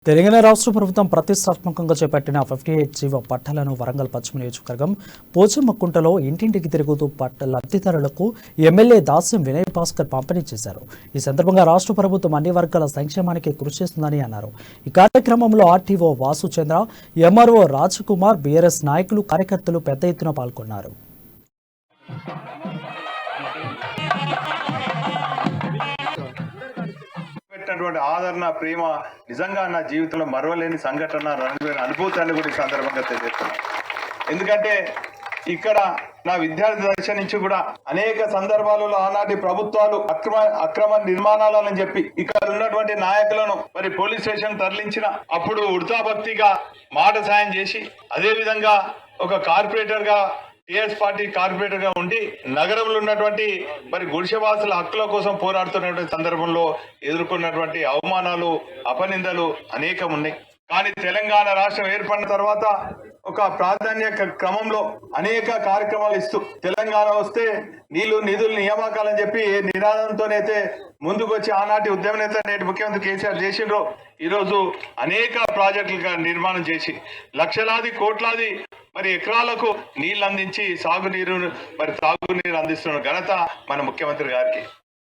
తెలంగాణ రాష్ట్ర ప్రభుత్వం ప్రతిష్టాత్మకంగా చేపట్టిన 58 జీవ పట్టాలను వరంగల్ పశ్చిమ నియోజకవర్గం పోచమ్మకుంటలో ఇంటింటికి తిరుగుతూ లబ్ధిదారులకు ఎమ్మెల్యే దాస్యం వినయ్ భాస్కర్ పంపిణీ చేశారు. ఈ సందర్భంగా రాష్ట్ర ప్రభుత్వం అన్ని వర్గాల సంక్షేమానికి కృషి చేస్తుందని అన్నారు. ఈ కార్యక్రమంలో RTO Vasuchandra, MRO Rajkumar, BRS నాయకులు, కార్యకర్తలు పెద్ద ఎత్తున పాల్గొన్నారు. ఆదరణ, ప్రేమ నిజంగా నా జీవితంలో మరవలేని సంఘటన, అనుభూతాన్ని కూడా ఈ సందర్భంగా తెలియజేస్తున్నాను. ఎందుకంటే ఇక్కడ నా విద్యార్థి దశ నుంచి కూడా అనేక సందర్భాలలో ఆనాటి ప్రభుత్వాలు అక్రమ నిర్మాణాలని చెప్పి ఇక్కడ ఉన్నటువంటి నాయకులను మరి పోలీస్ స్టేషన్ తరలించిన అప్పుడు ఉడతాభక్తిగా మాట సాయం చేసి, అదే విధంగా ఒక కార్పొరేటర్ గా టీఆర్ఎస్ పార్టీ కార్పొరేటర్ గా ఉండి నగరంలో ఉన్నటువంటి మరి గుడిసెవాసుల హక్కుల కోసం పోరాడుతున్నటువంటి సందర్భంలో ఎదుర్కొన్నటువంటి అవమానాలు, అపనిందలు అనేకం ఉన్నాయి. కానీ తెలంగాణ రాష్ట్రం ఏర్పడిన తర్వాత ఒక ప్రాధాన్య క్రమంలో అనేక కార్యక్రమాలు ఇస్తూ తెలంగాణ వస్తే నీళ్లు, నిధులు, నియామకాలని చెప్పి నినాదంతోనైతే ముందుకు వచ్చి ఆనాటి ఉద్యమ నేత నేటి ముఖ్యమంత్రి కేసీఆర్ చేసిండ్రో ఈరోజు అనేక ప్రాజెక్టులుగా నిర్మాణం చేసి లక్షలాది కోట్లాది మరి ఎకరాలకు నీళ్లు అందించి తాగునీరు అందిస్తున్న ఘనత మన ముఖ్యమంత్రి గారికి.